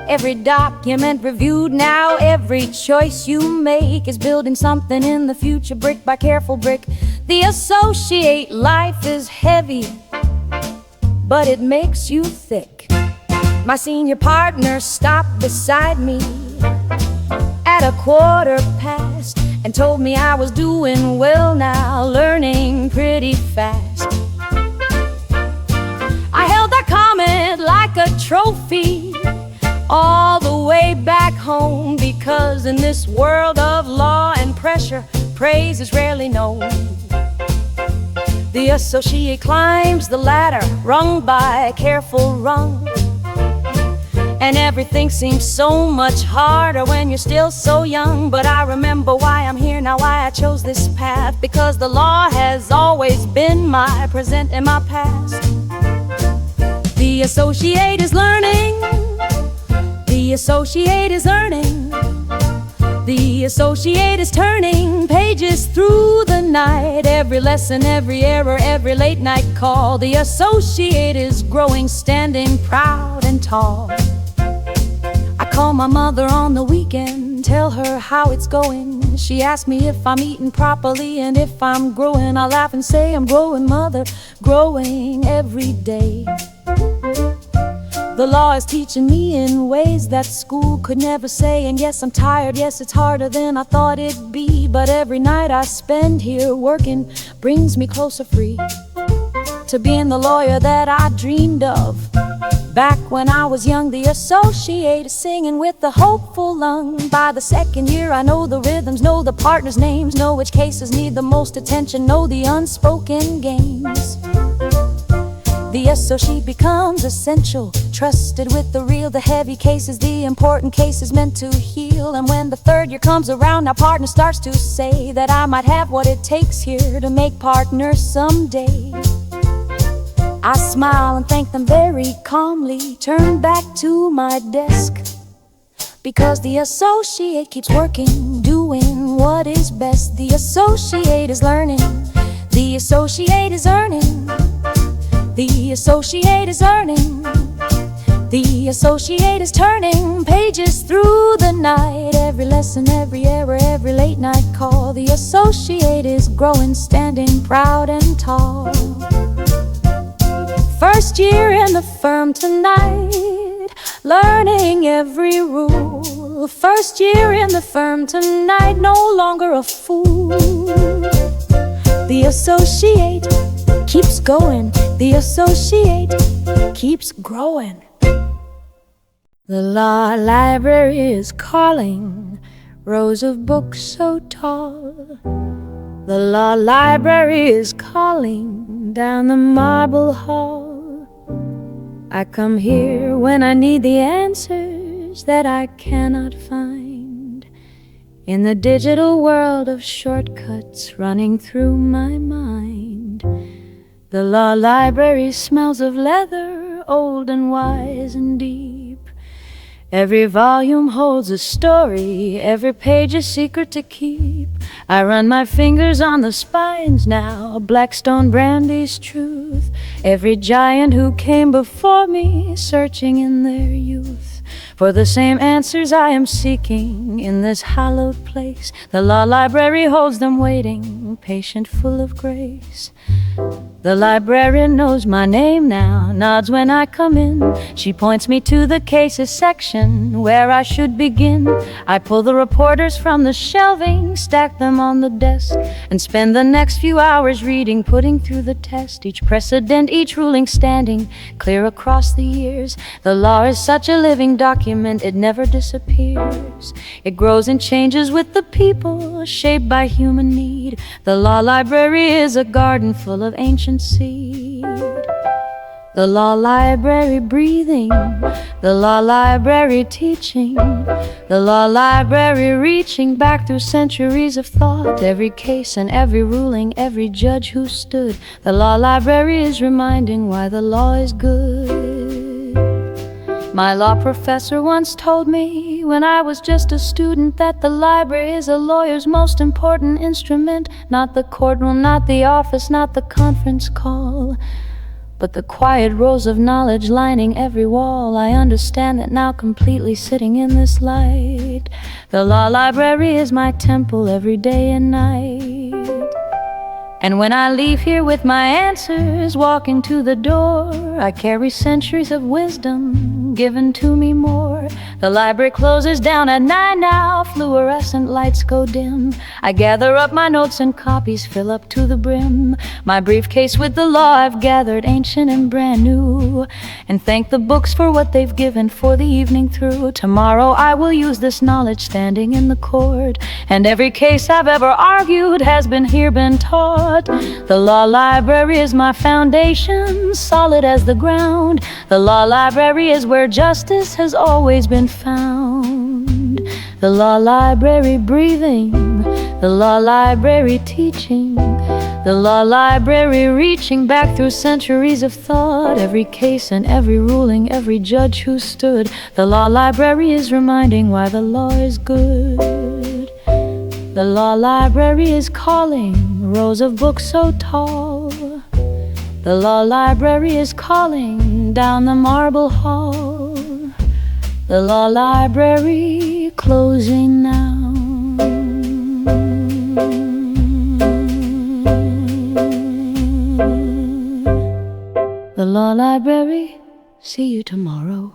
every document reviewed now, every choice you make is building something in the future, brick by careful brick. The associate life is heavy, but it makes you thick. My senior partner stopped beside me at 1:15 and told me I was doing well now, learning pretty fast. I held that comment like a trophy all the way back home, because in this world of law and pressure, praise is rarely known. The associate climbs the ladder, rung by careful rung, and everything seems so much harder when you're still so young. But I remember why I'm here now, why I chose this path, because the law has always been my present and my past. The associate is learning, the associate is earning, the associate is turning pages through the night. Every lesson, every error, every late night call, the associate is growing, standing proud and tall. I call my mother on the weekend, tell her how it's going. She asks me if I'm eating properly and if I'm growing. I laugh and say I'm growing, mother, growing every day. The law is teaching me in ways that school could never say. And yes, I'm tired, yes, it's harder than I thought it'd be, but every night I spend here working brings me closer, free to being the lawyer that I dreamed of. Back when I was young, the associate is singing with a hopeful lung. By the second year, I know the rhythms, know the partners' names, know which cases need the most attention, know the unspoken games. The The associate becomes essential, trusted with the real, the heavy cases, the important cases meant to heal. And when the third year comes around, our partner starts to say that I might have what it takes here to make partners someday. I smile and thank them very calmly, turn back to my desk, because the associate keeps working, doing what is best. The associate is learning, the associate is earning, the associate is earning, the associate is turning pages through the night. Every lesson, every error, every late night call, the associate is growing, standing proud and tall. First year in the firm tonight, learning every rule. First year in the firm tonight, no longer a fool. The associate keeps going, the associate keeps growing. The law library is calling, rows of books so tall. The law library is calling down the marble hall. I come here when I need the answers that I cannot find in the digital world of shortcuts running through my mind. The law library smells of leather, old and wise and deep. Every volume holds a story, every page a secret to keep. I run my fingers on the spines now, Blackstone Brandy's truth. Every giant who came before me, searching in their youth for the same answers I am seeking in this hallowed place. The law library holds them waiting, patient, full of grace. The librarian knows my name now, nods when I come in. She points me to the cases section where I should begin. I pull the reporters from the shelving, stack them on the desk, and spend the next few hours reading, putting through the test. Each precedent, each ruling standing clear across the years. The law is such a living document, it never disappears. It grows and changes with the people, shaped by human need. The law library is a garden full of ancient seed. The law library breathing, the law library teaching, the law library reaching back through centuries of thought. Every case and every ruling, every judge who stood, the law library is reminding why the law is good. My law professor once told me when I was just a student that the library is a lawyer's most important instrument. Not the courtroom, not the office, not the conference call, but the quiet rows of knowledge lining every wall. I understand that now, completely sitting in this light. The law library is my temple every day and night. And when I leave here with my answers, walk into the door, I carry centuries of wisdom given to me more. The library closes down at 9 now, fluorescent lights go dim. I gather up my notes and copies, fill up to the brim my briefcase with the law I've gathered, ancient and brand new, and thank the books for what they've given for the evening through. Tomorrow I will use this knowledge standing in the court, and every case I've ever argued has been here, been taught. The law library is my foundation, solid as the ground. The law library is where justice has always been found. The law library breathing, the law library teaching, the law library reaching back through centuries of thought. Every case and every ruling, every judge who stood, the law library is reminding why the law is good. The law library is calling, rows of books so tall. The law library is calling down the marble hall. The law library closing now. The law library, see you tomorrow.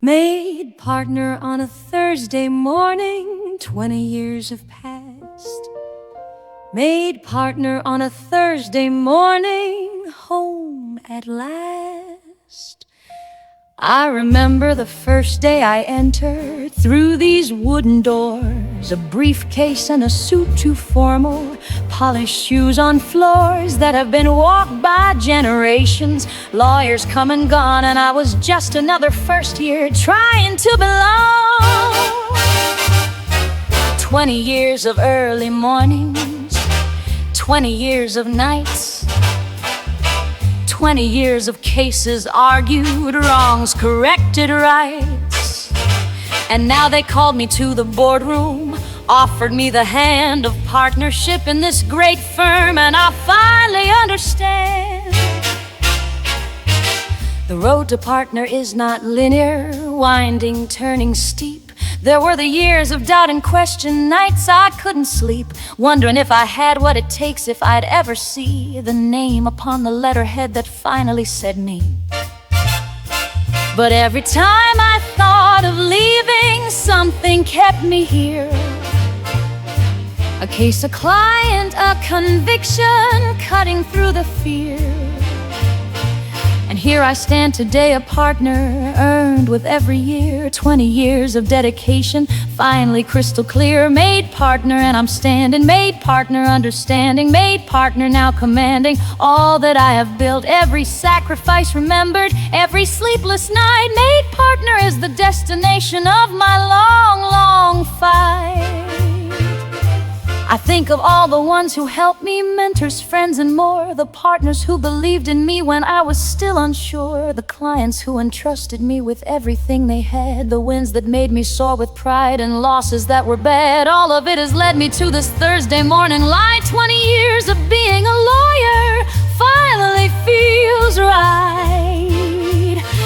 Made partner on a Thursday morning, 20 years have passed. Made partner on a Thursday morning, home at last. I remember the first day I entered through these wooden doors. A briefcase and a suit too formal, polished shoes on floors that have been walked by generations, lawyers come and gone, and I was just another first year trying to belong. 20 years of early mornings, 20 years of nights, 20 years of cases argued, wrongs corrected, rights. And now they called me to the boardroom, offered me the hand of partnership in this great firm, and I finally understand. The road to partner is not linear, winding, turning, steep. There were the years of doubt and question, nights I couldn't sleep, wondering if I had what it takes, if I'd ever see the name upon the letterhead that finally said me. But every time I thought of leaving, something kept me here. A case, a client, a conviction, cutting through the fear. And here I stand today, a partner, earned with every year. 20 years of dedication, finally crystal clear. Made partner and I'm standing, made partner, understanding, made partner, now commanding all that I have built. Every sacrifice remembered, every sleepless night. Made partner is the destination of my long, long fight. I think of all the ones who helped me, mentors, friends, and more. The partners who believed in me when I was still unsure. The clients who entrusted me with everything they had. The wins that made me soar with pride and losses that were bad. All of it has led me to this Thursday morning light. 20 years of being a lawyer finally feels right.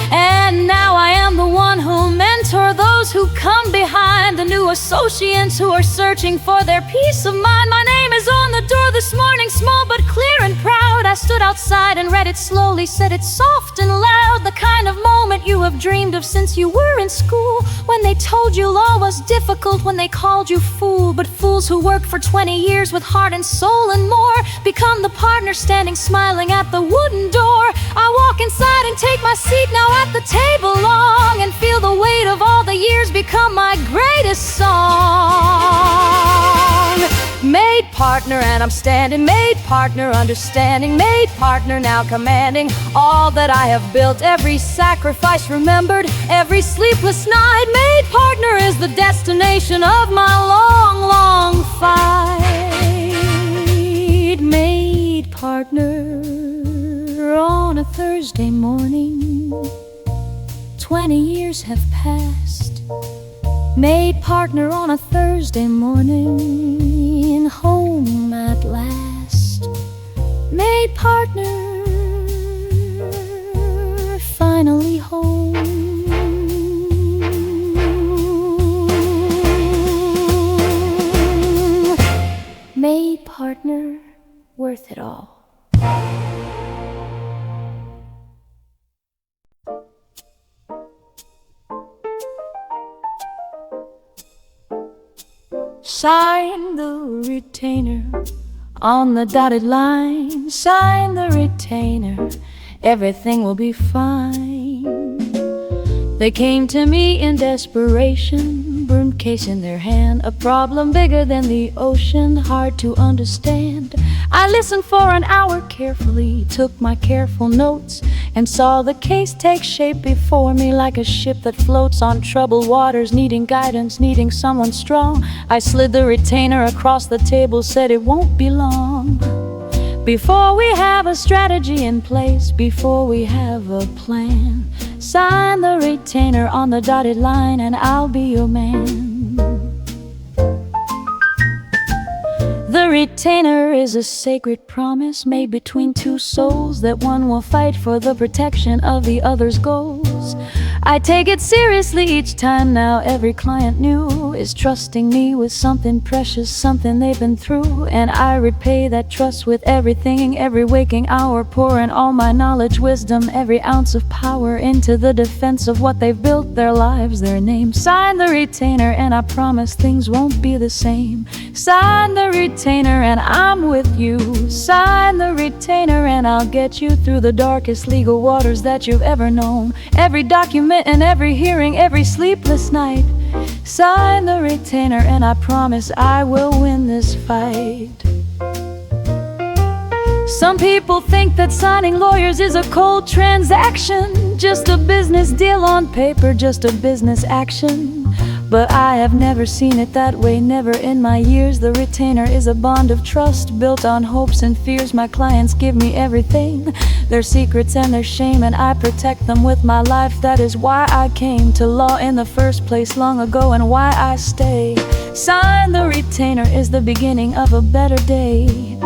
And now I am the one who'll mentor those who come behind, the new associates who are searching for their peace of mind. My name is on the door this morning, small but clear and proud. I stood outside and read it slowly, said it soft and loud. The kind of moment you have dreamed of since you were in school, when they told you law was difficult, when they called you fool. But fools who work for 20 years with heart and soul and more become the partner standing smiling at the wooden door. I walk inside and take my seat now at the table long, and feel the weight of all the years become my greatest song. Made partner and I'm standing, made partner, understanding, made partner, now commanding all that I have built. Every sacrifice remembered, every sleepless night. Made partner is the destination of my long, long fight. Made partner on a Thursday morning. 20 years have passed. Made partner on a Thursday morning, home at last. Made partner, finally home. Made partner, worth it all. Sign the retainer on the dotted line. Sign the retainer, everything will be fine. They came to me in desperation, burned case in their hand, a problem bigger than the ocean, hard to understand. I listened for an hour carefully, took my careful notes, and saw the case take shape before me like a ship that floats on troubled waters, needing guidance, needing someone strong. I slid the retainer across the table, said it won't be long before we have a strategy in place, before we have a plan. Sign the retainer on the dotted line and I'll be your man. The retainer is a sacred promise made between two souls, that one will fight for the protection of the other's goals. I take it seriously each time now. Every client new is trusting me with something precious, something they've been through, and I repay that trust with everything, every waking hour, pouring all my knowledge, wisdom, every ounce of power into the defense of what they've built, their lives, their name. Sign the retainer and I promise things won't be the same. Sign the retainer and I'm with you. Sign the retainer and I'll get you through the darkest legal waters that you've ever known. Every document and every hearing, every sleepless night. Sign the retainer and I promise I will win this fight. Some people think that signing lawyers is a cold transaction, just a business deal on paper, just a business action. But I have never seen it that way, never in my years. The retainer is a bond of trust built on hopes and fears. My clients give me everything, their secrets and their shame, and I protect them with my life. That is why I came to law in the first place long ago, and why I stay. Sign the retainer is the beginning of a better day.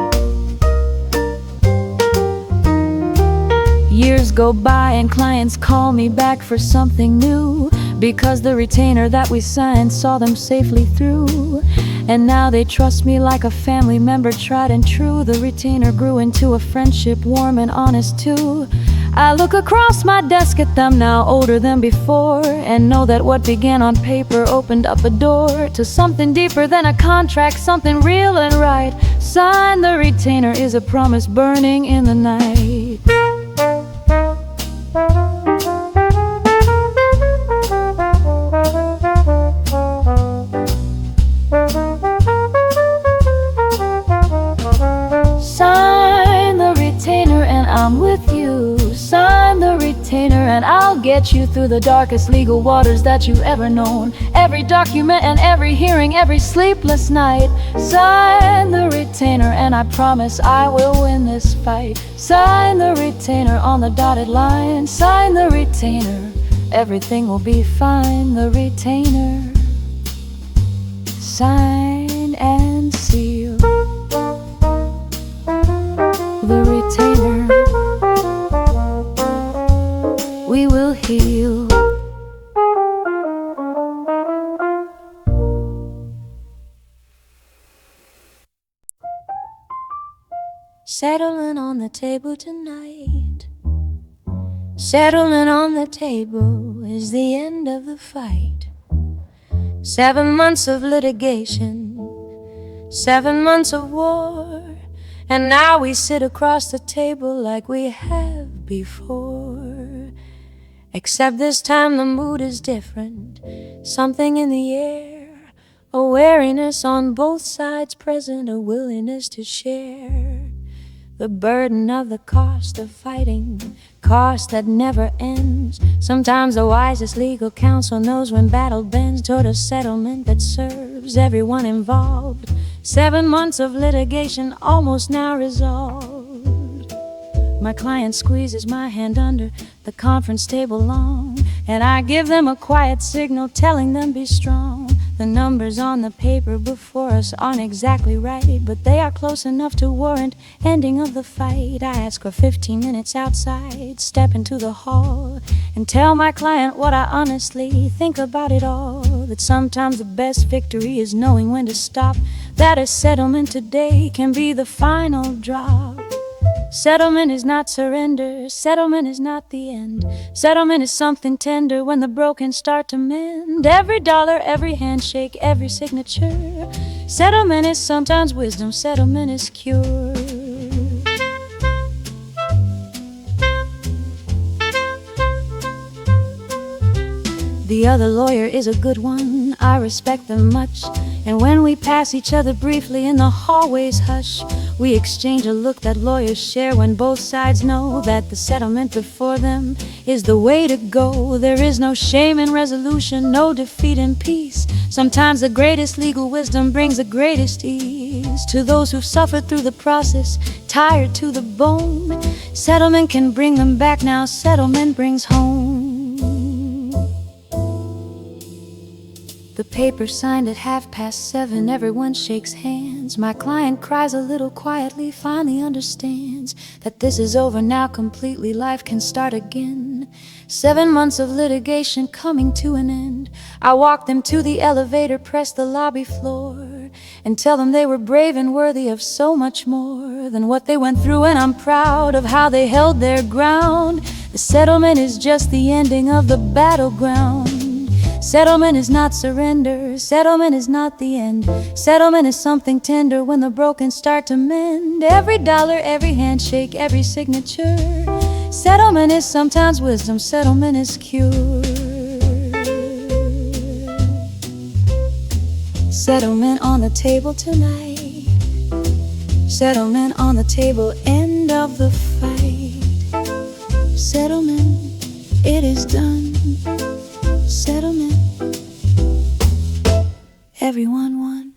Years go by and clients call me back for something new, because the retainer that we signed saw them safely through. And now they trust me like a family member, tried and true. The retainer grew into a friendship, warm and honest too. I look across my desk at them now, older than before, and know that what began on paper opened up a door to something deeper than a contract, something real and right. Sign the retainer is a promise burning in the night. Sign the retainer and I'm with you. Sign the retainer and I'll get you through the darkest legal waters that you've ever known. Every document and every hearing, every sleepless night. Sign the retainer and I promise I will win this fight. Sign the retainer on the dotted line. Sign the retainer, everything will be fine. The retainer, sign and seal. The retainer, we will heal. Settlement on the table tonight. Settlement on the table is the end of the fight. 7 months of litigation, 7 months of war, and now we sit across the table like we have before. Except this time the mood is different, something in the air, a wariness on both sides present, a willingness to share the burden of the cost of fighting, cost that never ends. Sometimes the wisest legal counsel knows when battle bends toward a settlement that serves everyone involved. 7 months of litigation almost now resolved. My client squeezes my hand under the conference table long, and I give them a quiet signal telling them be strong. The numbers on the paper before us aren't exactly right, but they are close enough to warrant ending of the fight. I ask for 15 minutes outside, step into the hall, and tell my client what I honestly think about it all. That sometimes the best victory is knowing when to stop, that a settlement today can be the final drop. Settlement is not surrender, settlement is not the end. Settlement is something tender when the broken start to mend. Every dollar, every handshake, every signature. Settlement is sometimes wisdom, settlement is cure. The other lawyer is a good one, I respect them much. And when we pass each other briefly in the hallway's hush, we exchange a look that lawyers share when both sides know that the settlement before them is the way to go. There is no shame in resolution, no defeat in peace. Sometimes the greatest legal wisdom brings the greatest ease to those who've suffered through the process, tired to the bone. Settlement can bring them back now, settlement brings home. The paper signed at 7:30, everyone shakes hands. My client cries a little quietly, finally understands that this is over now completely, life can start again. 7 months of litigation coming to an end. I walk them to the elevator, press the lobby floor, and tell them they were brave and worthy of so much more than what they went through, and I'm proud of how they held their ground. The settlement is just the ending of the battleground. Settlement is not surrender, settlement is not the end. Settlement is something tender when the broken start to mend. Every dollar, every handshake, every signature. Settlement is sometimes wisdom, settlement is cure. Settlement on the table tonight. Settlement on the table, end of the fight. Settlement, it is done. Settlement, everyone won.